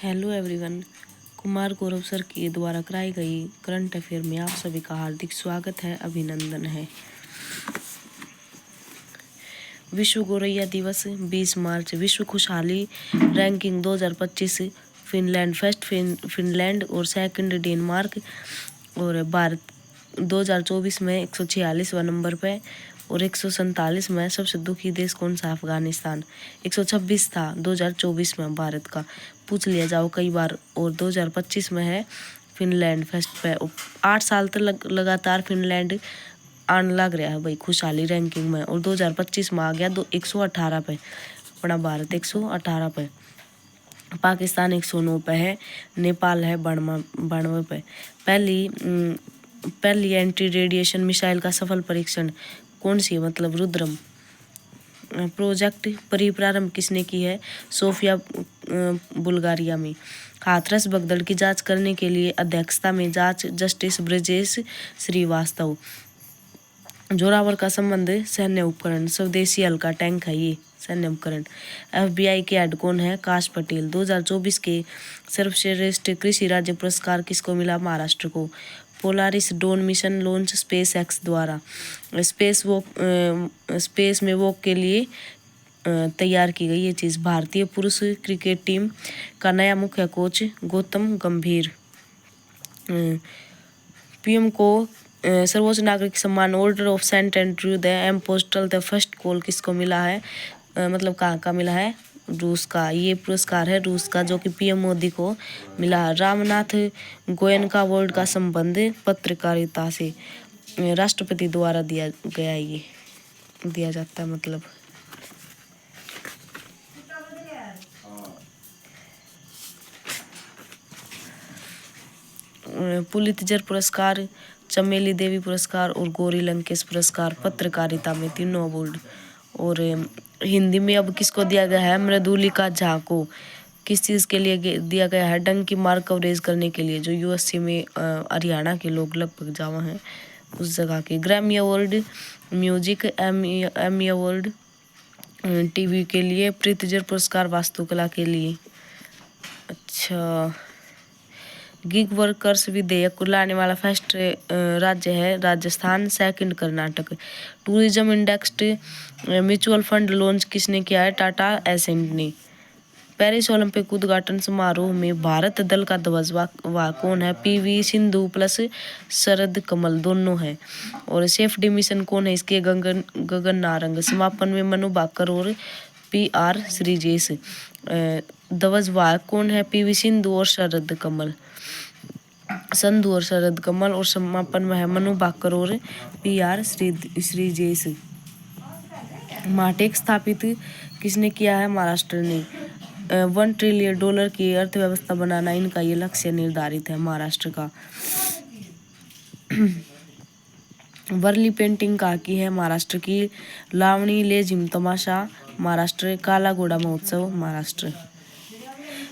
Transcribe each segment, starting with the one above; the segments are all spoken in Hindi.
Hello everyone. Kumar Gaurav sir के द्वारा कराई गई करंट अफेयर में आप सभी का हार्दिक स्वागत है, अभिनंदन है। विश्व गौरैया दिवस 20 मार्च। विश्व खुशहाली रैंकिंग 2025। फिनलैंड फर्स्ट, फिनलैंड और सेकंड डेनमार्क। और भारत 2024 में 146वां नंबर पे और 147 में। सबसे दुखी देश कौन सा? अफगानिस्तान। 126 था 2024 में भारत का, पूछ लिया जाओ कई बार। और 2025 में है फिनलैंड फर्स्ट पे। 8 साल तक लगातार फिनलैंड आने लग रहा है भाई खुशहाली रैंकिंग में, और 2025 में आ गया 118 पे। अपना भारत 118 पे। पाकिस्तान 109 पे है। नेपाल है 92 पे। पहली एंटी रेडिएशन मिसाइल का सफल परीक्षण कौन सी है? मतलब रुद्रम प्रोजेक्ट प्रारंभ किसने की है? सोफिया बुल्गारिया में। हाथरस भगदड़ की जांच करने के लिए अध्यक्षता में जांच जस्टिस ब्रजेश श्रीवास्तव। जोरावर का संबंध सैन्य उपकरण। स्वदेशी हल्का टैंक है ये सैन्य उपकरण। FBI के हेड कौन है? काश पटेल। 2024 के सर्वश्रेष्ठ कृषि राज्य पुरस्कार किसको मिला? महाराष्ट्र को। Polaris Dawn mission launch SpaceX द्वारा। स्पेस में वॉक के लिए तैयार की गई ये चीज़। भारतीय पुरुष क्रिकेट टीम का नया मुख्य कोच गौतम गंभीर। PM को सर्वोच्च नागरिक सम्मान order of saint Andrew the apostle the first call किसको मिला है? मतलब कहाँ का मिला है? रूस का। ये पुरस्कार है रूस का, जो कि PM मोदी को मिला। रामनाथ गोयनका अवार्ड का संबंध पत्रकारिता से राष्ट्रपति द्वारा दिया गया, ये दिया जाता है मतलब। पुलित्जर पुरस्कार, चमेली देवी पुरस्कार और गौरी लंकेश पुरस्कार पत्रकारिता में, तीनों अवार्ड। और हिंदी में अब किसको दिया गया है? मृदुलिका झा को। किस चीज़ के लिए दिया गया है? डंक की मार कवरेज करने के लिए, जो USC में हरियाणा के लोग लगभग जावा हैं उस जगह के। Grammy award music, Emmy award TV के लिए, प्रित्जर पुरस्कार वास्तुकला के लिए। अच्छा, गिग वर्कर्स विधेयक को लाने वाला फर्स्ट राज्य है Rajasthan, second Karnataka. Tourism indexed mutual fund launch किसने किया है? टाटा एसेंट ने। पेरिस ओलंपिक उद्घाटन समारोह में भारत दल का ध्वज वाहक कौन है? PV सिंधु प्लस शरद कमल दोनों है। और सेफ्टी मिशन कौन है इसके? गगन नारंग। समापन में मनु भाकर और PR श्रीजेश। ध्वज वाहक कौन है? PV सिंधु और शरद कमल, संधु और शरद कमल। और समापन में है मनु भाकर और PR श्रीजेश। मार्टेक स्थापित किसने किया है? महाराष्ट्र ने। $1 ट्रिलियन की अर्थव्यवस्था बनाना इनका ये लक्ष्य निर्धारित है महाराष्ट्र का। वर्ली पेंटिंग कहाँ की है? महाराष्ट्र की। लावणी लेझिम तमाशा महाराष्ट्र। काला घोड़ा महोत्सव महाराष्ट्र।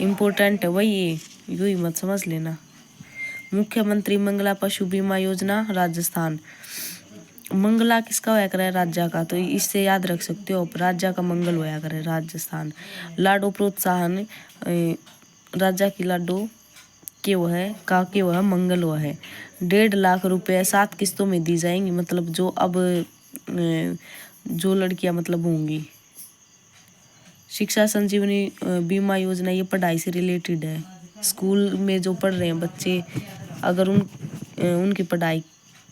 इम्पोर्टेंट है वही ये, यू ही मत समझ लेना। मुख्यमंत्री मंगला पशु बीमा योजना राजस्थान। मंगला किसका होया करे? राज्य का, तो इससे याद रख सकते हो, राज्य का मंगल होया करे राजस्थान। लाडो प्रोत्साहन राज्य की लाडो के वो है का के वो है मंगल वो है। 1.5 लाख रुपए 7 किस्तों में दी जाएंगी, मतलब जो अब जो लड़कियां मतलब होंगी। शिक्षा संजीवनी बीमा योजना, ये पढ़ाई से रिलेटेड है। स्कूल में जो पढ़ रहे हैं बच्चे, अगर उनकी पढ़ाई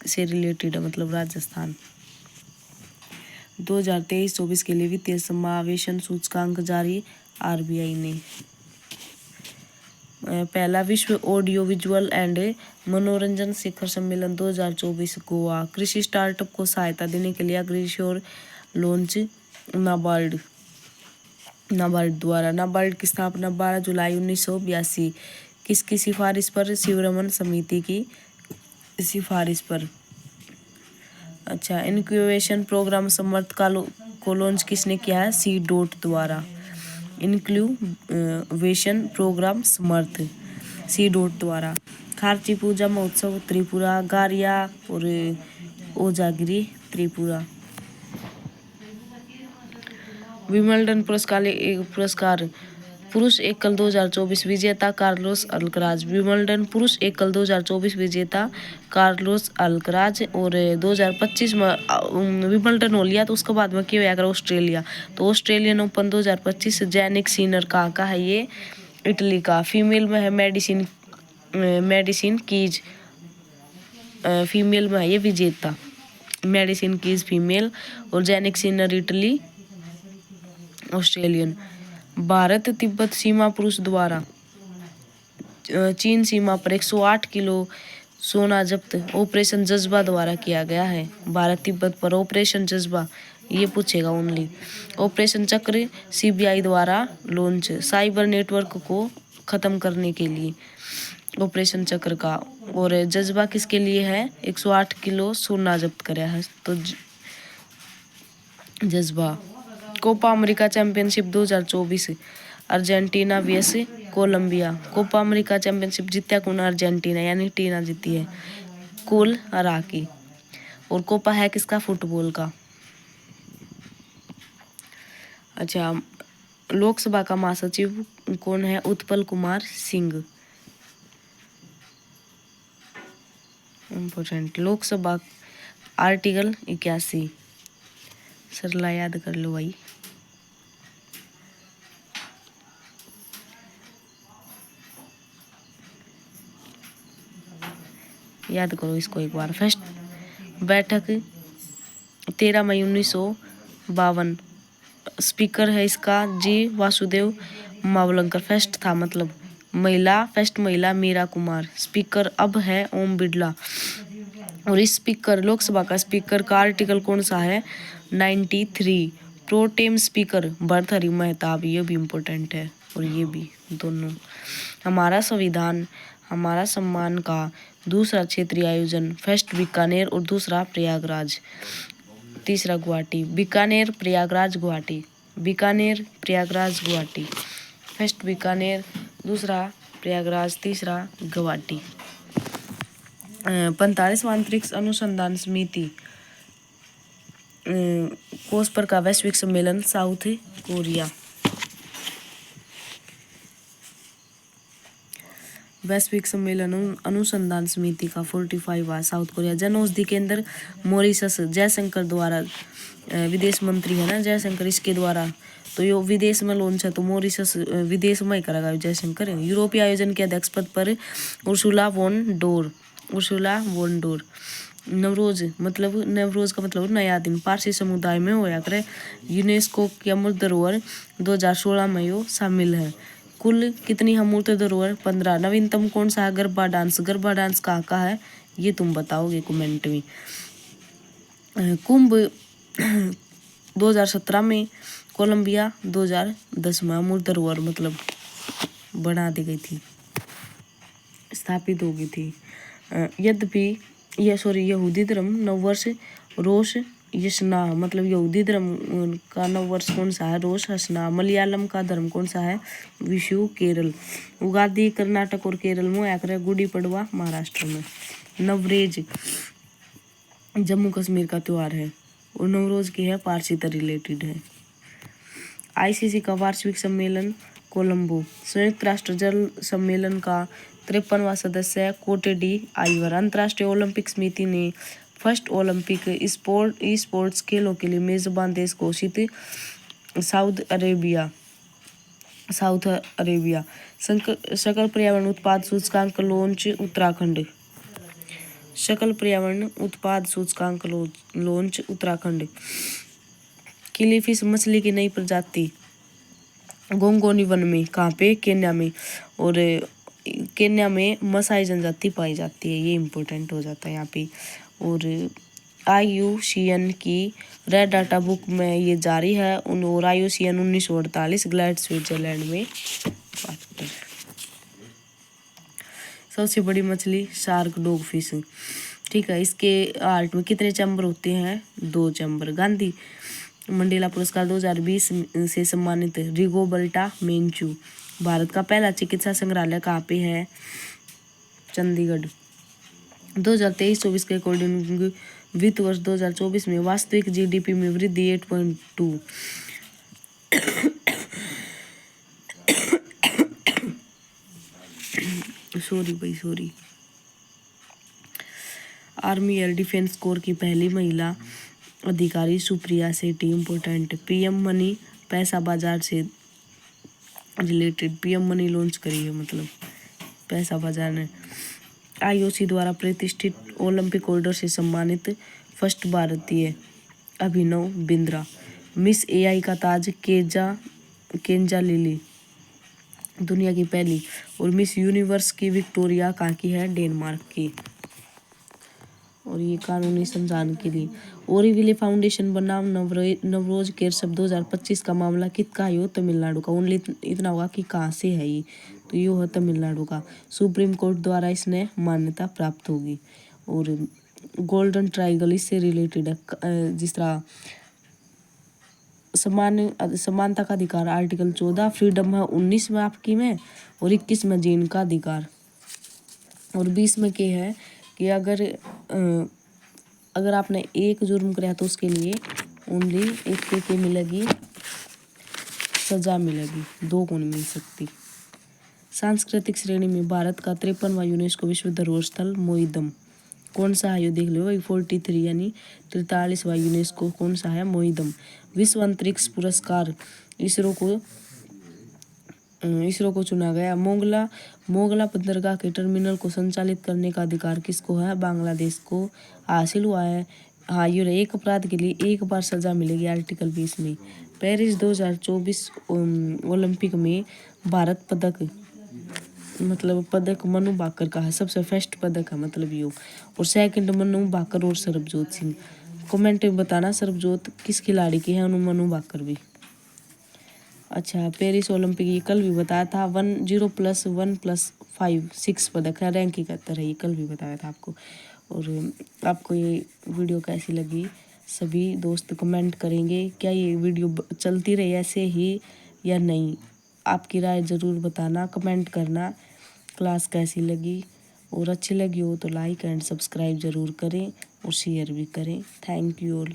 से रिलेटेड है, मतलब राजस्थान। 2023-24 के लिए वित्तीय समावेशन सूचकांक जारी RBI ने। पहला विश्व ऑडियो विजुअल एंड मनोरंजन शिखर सम्मेलन 2024 गोवा। कृषि स्टार्टअप को सहायता देने के लिए अग्रसर लॉन्च नाबार्ड द्वारा। नाबार्ड की स्थापना 12 जुलाई 1982 किसकी सिफारिश पर? शिवरमन समिति की सिफारिश पर। अच्छा, इनक्यूबेशन प्रोग्राम समर्थ को लॉन्च किसने किया है? C.DOT द्वारा। इनक्यूबेशन प्रोग्राम समर्थ C.DOT द्वारा। खारची पूजा महोत्सव त्रिपुरा। गारिया और ओजागिरी त्रिपुरा। विमल्डन पुरस्कार पुरुष एकल 2024 विजेता कार्लोस अल्कराज। विंबलडन पुरुष एकल 2024 विजेता कार्लोस अल्कराज। और 2025 में विंबलडन हो लिया, तो उसके बाद में क्या होगा ऑस्ट्रेलिया, तो ऑस्ट्रेलियन ओपन 2025 जैनिक सिनर कहाँ का है, ये इटली का। फीमेल में है मेडिसिन कीज, फीमेल में है ये विजेता, मेडिसिन कीज फीमेल, और Jannik Sinner Italy Australian. Bharat Tibet सीमा पुरुष द्वारा चीन सीमा पर 108 किलो सोना जब्त ऑपरेशन जज्बा द्वारा किया गया है। भारत तिब्बत पर ऑपरेशन जज्बा ये पूछेगा ओनली। ऑपरेशन चक्र सीबीआई द्वारा लॉन्च, साइबर नेटवर्क को खत्म करने के लिए ऑपरेशन चक्र का। और जज्बा किसके लिए है, 108 किलो सोना जब्त कराया है, तो जज्बा। Copa America championship 2024 Argentina vs Colombia. Copa America championship जीत्या कौन, अर्जेंटीना, यानी टीना जीती है कुल हरा के। और कोपा है किसका, फुटबॉल का। अच्छा, लोकसभा का महासचिव कौन है, उत्पल कुमार सिंह। इम्पोर्टेंट, लोकसभा आर्टिकल 81, सरला याद कर लो भाई। याद करो इसको एक बार। फर्स्ट बैठक 13 मई 1952। स्पीकर है इसका जी वासुदेव मावलंकर। फर्स्ट था मतलब महिला, फर्स्ट महिला मीरा कुमार। स्पीकर अब है ओम बिरला। और इस स्पीकर लोकसभा का स्पीकर का आर्टिकल कौन सा है, 93। प्रोटेम स्पीकर भर्तहरि मेहताब, ये भी इम्पोर्टेंट है, और ये भी दोनों। हमारा संविधान हमारा सम्मान का दूसरा क्षेत्रीय आयोजन, फर्स्ट बीकानेर और दूसरा प्रयागराज, तीसरा गुवाहाटी। बीकानेर प्रयागराज गुवाहाटी, बीकानेर प्रयागराज गुवाहाटी। फर्स्ट बीकानेर, दूसरा प्रयागराज, तीसरा गुवाहाटी। 45वां अंतरिक्ष अनुसंधान समिति कोसपर का वैश्विक सम्मेलन, साउथ कोरिया। वैश्विक सम्मेलन अनुसंधान समिति का 45वां साउथ कोरिया। जन औषधि केंद्र मॉरिशस, जयशंकर द्वारा, विदेश मंत्री है ना जयशंकर, इसके द्वारा, तो ये विदेश में लॉन्च है, तो मॉरिशस विदेश में ही करेगा जयशंकर। यूरोपीय आयोजन के अध्यक्ष पद पर Ursula von der, Ursula von der. Navroz का मतलब नया दिन, पारसी समुदाय में होया करे। यूनेस्को की अमूर्त धरोहर 2016 में यो शामिल है। कुल कितनी अमूर्त धरोहर, 15। नवीनतम कौन सा है, गरबा डांस। गरबा डांस कहाँ का है, ये तुम बताओगे कमेंट में। कुंभ 2017 में, कोलंबिया 2010 में। अमूर्त धरोहर मतलब बना दी गई थी, स्थापित हो गई थी। यद्यपि यहूदी धर्म नववर्ष रोश यशना, मतलब यहूदी धर्म का नववर्ष कौन सा है, रोश हसना। मलयालम का धर्म कौन सा है, विशु केरल। उगादी कर्नाटक और केरल में आकर, गुड़ी पड़वा महाराष्ट्र में। नवरेज जम्मू कश्मीर का त्योहार है, और नवरोज की है पारसी से रिलेटेड है। आईसीसी का वार्षिक सम्मेलन कोलंबो। संयुक्त राष्ट्र जल सम्मेलन का 53वां सदस्य कोटे डी आइवर। अंतर्राष्ट्रीय ओलंपिक समिति ने फर्स्ट ओलंपिक स्पोर्ट्स खेलों के लिए मेजबान देश घोषित साउथ अरेबिया। सकल पर्यावरण उत्पाद सूचकांक लॉन्च उत्तराखंड। सकल पर्यावरण उत्पाद सूचकांक लॉन्च उत्तराखंड। किलीफिश मछली की नई प्रजाति गोंगोनी वन में, कहाँ पे, केन्या में। और केन्या में मसाई जनजाति पाई जाती है, ये इम्पोर्टेंट हो जाता है यहाँ पे। और IUCN की रेड डाटा बुक में ये जारी है, और IUCN 1948 ग्लैड स्विट्जरलैंड में। सबसे बड़ी मछली शार्क डॉग फिश, ठीक है। इसके हार्ट में कितने चैम्बर होते हैं, 2 चैम्बर। गांधी मंडेला पुरस्कार 2020 से सम्मानित रिगोबर्टा मेंचू। भारत का पहला चिकित्सा संग्रहालय कहाँ पे है, चंडीगढ़। 2023-24 के अकॉर्डिंग वित्त वर्ष 2024 में वास्तविक GDP में वृद्धि 8.2। Sorry. Army air defence corps की पहली महिला अधिकारी सुप्रिया सेठी इम्पोर्टेंट। पीएम मनी पैसा बाजार से रिलेटेड पीएम मनी लॉन्च करी है, मतलब पैसा बाजार ने। आईओसी द्वारा प्रतिष्ठित ओलंपिक होल्डर से सम्मानित फर्स्ट भारतीय अभिनव बिंद्रा। मिस एआई का ताज केंजा लिली दुनिया की पहली। और मिस यूनिवर्स की विक्टोरिया कहाँ की है, डेनमार्क की। और ये कानूनी समझाने के लिए ओरीविले फाउंडेशन बनाम नवरोज केशव 2025 का मामला किसका है, तमिलनाडु का। ओनली इतना होगा कि कहाँ से है ये, तो ये है तमिलनाडु का। सुप्रीम कोर्ट द्वारा इसने मान्यता प्राप्त होगी। और गोल्डन ट्राइंगल इससे रिलेटेड है, जिस तरह समानता का अधिकार आर्टिकल 14, फ्रीडम है 19 में आपकी में, और 21 में जीन का अधिकार। और 20 में क्या है कि अगर आपने एक जुर्म कराया तो उसके लिए ओनली एक के मिलेगी, सजा मिलेगी, 2 को नहीं मिल सकती। सांस्कृतिक श्रेणी में भारत का 53वां यूनेस्को विश्व धरोहर स्थल मोईदम कौन सा है, ये देख लो भाई। 43 यानी 43वां यूनेस्को कौन सा है, मोईदम। विश्व अंतरिक्ष पुरस्कार इसरो को चुना गया। मोगला बंदरगाह के टर्मिनल को संचालित करने का अधिकार किसको है, बांग्लादेश को हासिल हुआ है। हाँ, ये एक अपराध के लिए एक बार सजा मिलेगी, आर्टिकल 20 में। पेरिस 2024 ओलंपिक में भारत पदक मनु भाकर का है, सबसे फर्स्ट पदक है मतलब ये। और सेकंड मनु भाकर और सरबजोत सिंह। कमेंट में बताना सरबजोत किस खिलाड़ी की है, मनु भाकर भी। अच्छा, पेरिस ओलंपिक ये कल भी बताया था, 10 + 1 + 5 6 पदक है, रैंकिंग का तरह, ये कल भी बताया था आपको। और आपको ये वीडियो कैसी लगी, सभी दोस्त कमेंट करेंगे। क्या ये वीडियो चलती रही ऐसे ही या नहीं, आपकी राय ज़रूर बताना, कमेंट करना। क्लास कैसी लगी, और अच्छी लगी हो तो लाइक एंड सब्सक्राइब ज़रूर करें और शेयर भी करें। Thank you all.